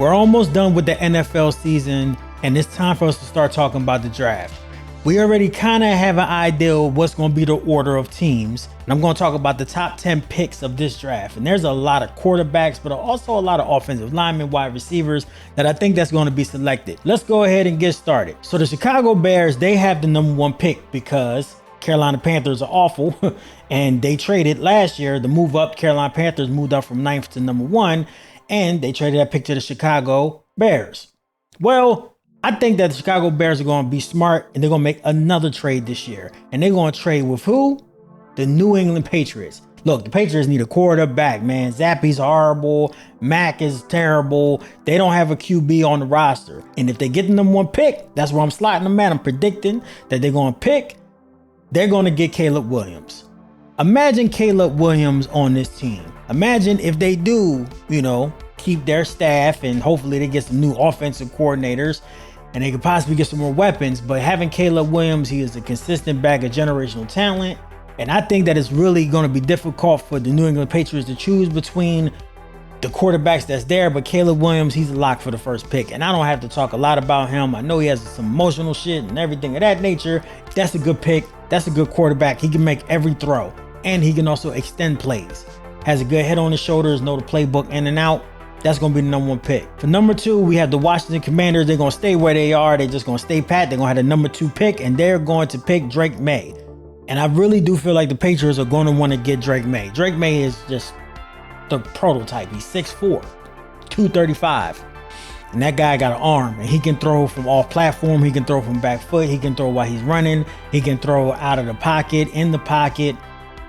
We're almost done with the NFL season, and it's time for us to start talking about the draft. We already kind of have an idea of what's going to be the order of teams, and I'm going to talk about the top 10 picks of this draft. And there's a lot of quarterbacks, but also a lot of offensive linemen, wide receivers that I think that's going to be selected. Let's go ahead and get started. So the Chicago Bears, they have the number 1 pick because Carolina Panthers are awful, and they traded last year to move up. Carolina Panthers moved up from 9th to number 1, and they traded that pick to the Chicago Bears. Well, I think that the Chicago Bears are going to be smart, and they're going to make another trade this year. And they're going to trade with who? The New England Patriots. Look, the Patriots need a quarterback, man. Zappe's horrible. Mack is terrible. They don't have a QB on the roster. And if they get the number 1 pick, that's where I'm slotting them at. I'm predicting that they're going to pick. They're going to get Caleb Williams. Imagine Caleb Williams on this team. Imagine if they do, keep their staff, and hopefully they get some new offensive coordinators and they could possibly get some more weapons. But having Caleb Williams, he is a consistent bag of generational talent. And I think that it's really going to be difficult for the New England Patriots to choose between the quarterbacks that's there. But Caleb Williams, he's a lock for the first pick. And I don't have to talk a lot about him. I know he has some emotional shit and everything of that nature. That's a good pick. That's a good quarterback. He can make every throw. And he can also extend plays. Has a good head on his shoulders, know the playbook in and out. That's going to be the number 1 pick. For number 2, we have the Washington Commanders. They're going to stay where they are. They're just going to stay pat. They're going to have the number 2 pick, and they're going to pick Drake May. And I really do feel like the Patriots are going to want to get Drake May. Drake May is just the prototype. He's 6'4", 235. And that guy got an arm, and he can throw from off platform. He can throw from back foot. He can throw while he's running. He can throw out of the pocket, in the pocket.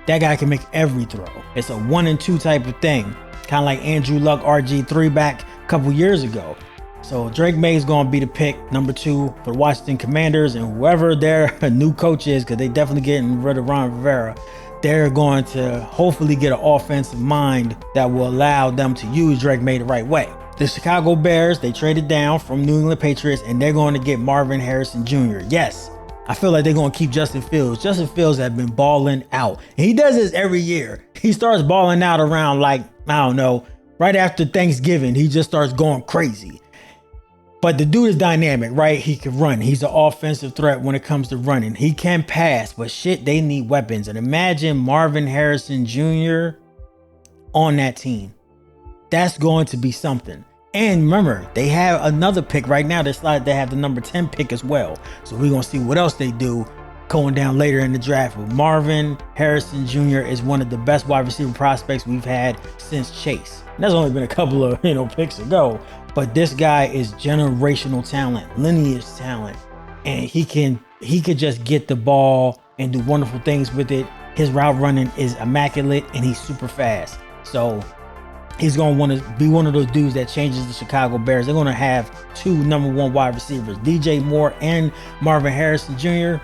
That guy can make every throw. It's a 1 and 2 type of thing. Kind of like Andrew Luck, RG3 back a couple years ago. So Drake May is going to be the pick, number 2 for the Washington Commanders, and whoever their new coach is, because they definitely getting rid of Ron Rivera, they're going to hopefully get an offensive mind that will allow them to use Drake May the right way. The Chicago Bears, they traded down from New England Patriots, and they're going to get Marvin Harrison Jr. Yes, I feel like they're going to keep Justin Fields. Justin Fields has been balling out. And he does this every year. He starts balling out around right after Thanksgiving. He just starts going crazy. But the dude is dynamic, right? He can run. He's an offensive threat when it comes to running. He can pass, but shit, they need weapons. And imagine Marvin Harrison Jr. on that team. That's going to be something. And remember, they have another pick right now. They have the number 10 pick as well. So we're going to see what else they do going down later in the draft. But Marvin Harrison Jr. is one of the best wide receiver prospects we've had since Chase. And that's only been a couple of picks ago. But this guy is generational talent, lineage talent. And he could just get the ball and do wonderful things with it. His route running is immaculate, and he's super fast. So he's going to want to be one of those dudes that changes the Chicago Bears. They're going to have 2 number 1 wide receivers, DJ Moore and Marvin Harrison Jr.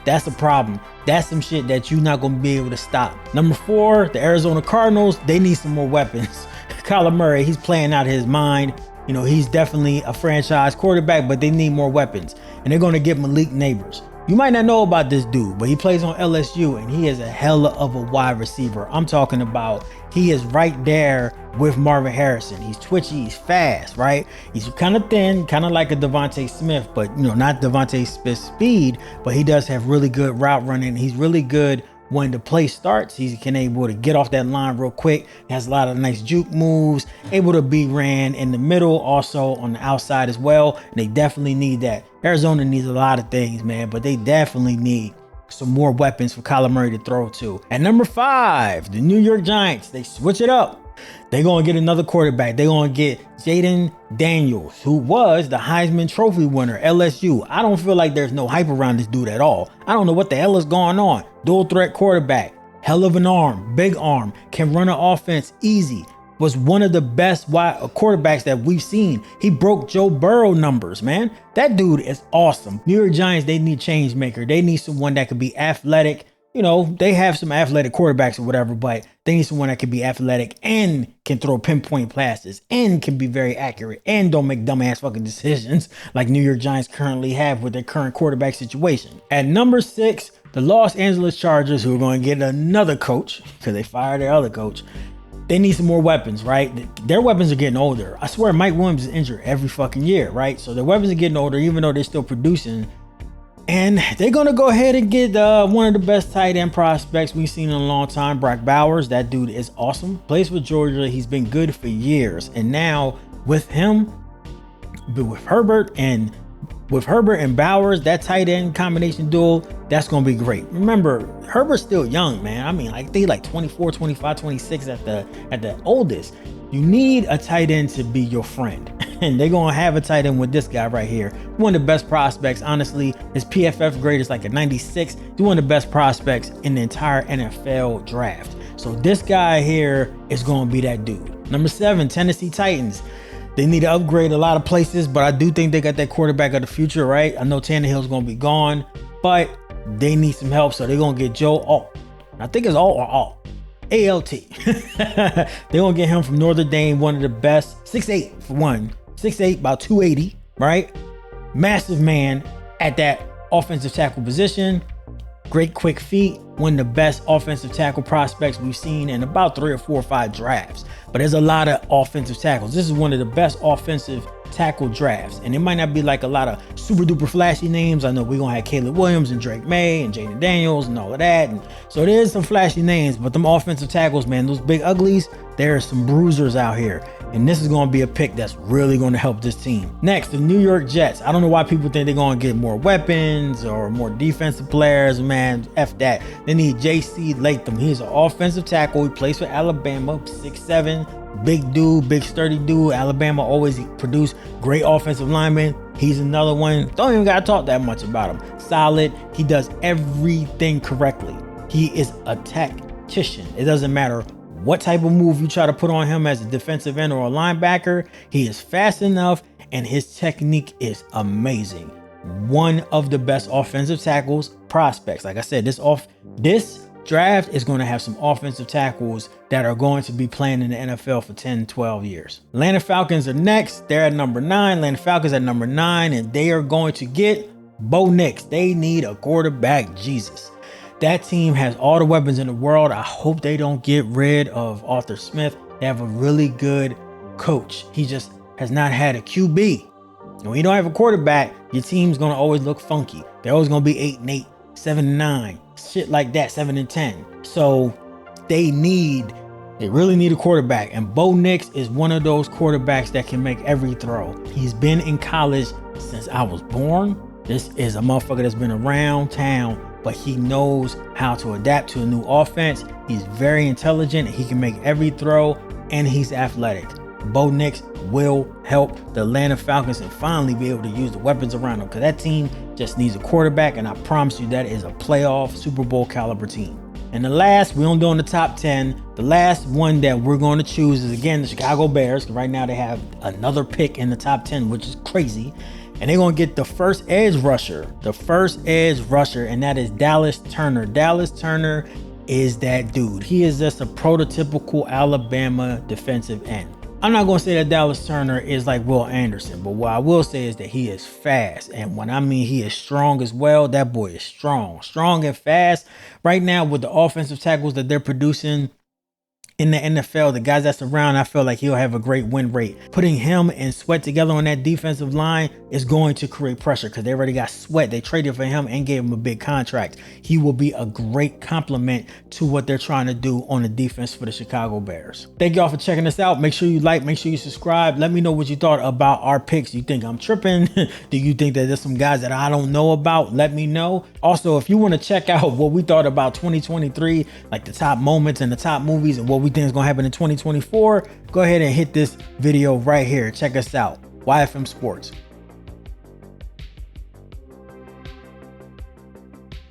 That's a problem. That's some shit that you're not going to be able to stop. Number 4, the Arizona Cardinals, they need some more weapons. Kyler Murray, he's playing out his mind. He's definitely a franchise quarterback, but they need more weapons. And they're going to get Malik Neighbors. You might not know about this dude, but he plays on LSU, and he is a hell of a wide receiver. I'm talking about he is right there with Marvin Harrison. He's twitchy, he's fast, right? He's kind of thin, kind of like a Devontae Smith, but not Devontae Smith speed, but he does have really good route running. He's really good when the play starts. He's able to get off that line real quick. He has a lot of nice juke moves, able to be ran in the middle, also on the outside as well. And they definitely need that. Arizona needs a lot of things, man, but they definitely need some more weapons for Kyler Murray to throw to. At number 5, the New York Giants, they switch it up. They're going to get another quarterback. They're going to get Jaden Daniels, who was the Heisman Trophy winner, LSU. I don't feel like there's no hype around this dude at all. I don't know what the hell is going on. Dual threat quarterback, hell of an arm, big arm, can run an offense easy. Was one of the best quarterbacks that we've seen. He broke Joe Burrow numbers, man. That dude is awesome. New York Giants, they need change maker. They need someone that could be athletic. They have some athletic quarterbacks or whatever, but they need someone that can be athletic and can throw pinpoint passes and can be very accurate and don't make dumbass fucking decisions like New York Giants currently have with their current quarterback situation. At number 6, the Los Angeles Chargers, who are going to get another coach because they fired their other coach. they need some more weapons, right? Their weapons are getting older. I swear Mike Williams is injured every fucking year, right? So their weapons are getting older, even though they're still producing. And they're going to go ahead and get one of the best tight end prospects we've seen in a long time, Brock Bowers. That dude is awesome. Plays for Georgia. He's been good for years. And now with him, with Herbert and Bowers, that tight end combination duel, that's going to be great. Remember, Herbert's still young, man. I mean, I think like 24, 25, 26 at the oldest. You need a tight end to be your friend. And they're going to have a tight end with this guy right here. One of the best prospects, honestly. His PFF grade is like a 96. He's one of the best prospects in the entire NFL draft. So this guy here is going to be that dude. Number 7, Tennessee Titans. They need to upgrade a lot of places, but I do think they got that quarterback of the future, right? I know Tannehill's going to be gone, but they need some help. So they're going to get Joe Alt. I think it's Alt or Alt. ALT. They're going to get him from Notre Dame, one of the best. 6'8" for one. 6'8", about 280, right? Massive man at that offensive tackle position. Great quick feet. One of the best offensive tackle prospects we've seen in about 3 or 4 or 5 drafts. But there's a lot of offensive tackles. This is one of the best offensive tackle drafts. And it might not be like a lot of super duper flashy names. I know we're going to have Caleb Williams and Drake May and Jaden Daniels and all of that. And so there's some flashy names, but them offensive tackles, man, those big uglies, there are some bruisers out here. And this is going to be a pick that's really going to help this team. Next, the New York Jets. I don't know why people think they're going to get more weapons or more defensive players. Man, F that. They need J.C. Latham. He's an offensive tackle. He plays for Alabama, 6'7", big dude, big sturdy dude. Alabama always produce great offensive linemen. He's another one. Don't even got to talk that much about him. Solid. He does everything correctly. He is a tactician. It doesn't matter what type of move you try to put on him as a defensive end or a linebacker. He is fast enough and his technique is amazing. One of the best offensive tackles prospects. Like I said, this draft is going to have some offensive tackles that are going to be playing in the NFL for 10, 12 years. Atlanta Falcons are next. They're at number 9. Atlanta Falcons at number 9, and they are going to get Bo Nix. They need a quarterback. Jesus. That team has all the weapons in the world. I hope they don't get rid of Arthur Smith. They have a really good coach. He just has not had a QB. And when you don't have a quarterback, your team's going to always look funky. They're always going to be 8-8, 7-9, shit like that, 7-10. So they really need a quarterback. And Bo Nix is one of those quarterbacks that can make every throw. He's been in college since I was born. This is a motherfucker that's been around town, but he knows how to adapt to a new offense. He's very intelligent. He can make every throw, and he's athletic. Bo Nix will help the Atlanta Falcons and finally be able to use the weapons around them, because that team just needs a quarterback, and I promise you that is a playoff Super Bowl caliber team. And the last, we don't do in the top 10. The last one that we're going to choose is, again, the Chicago Bears. Right now they have another pick in the top 10, which is crazy. And they're going to get the first edge rusher, and that is Dallas Turner. Dallas Turner is that dude. He is just a prototypical Alabama defensive end. I'm not going to say that Dallas Turner is like Will Anderson, but what I will say is that he is fast. And when I mean he is strong as well, that boy is strong and fast. Right now with the offensive tackles that they're producing in the NFL, the guys that's around, I feel like he'll have a great win rate. Putting him and Sweat together on that defensive line is going to create pressure because they already got Sweat. They traded for him and gave him a big contract. He will be a great complement to what they're trying to do on the defense for the Chicago Bears. Thank y'all for checking us out. Make sure you like, make sure you subscribe. Let me know what you thought about our picks. You think I'm tripping? Do you think that there's some guys that I don't know about? Let me know. Also, if you want to check out what we thought about 2023, like the top moments and the top movies and what we think is going to happen in 2024, go ahead and hit this video right here. Check us out. YFM Sports.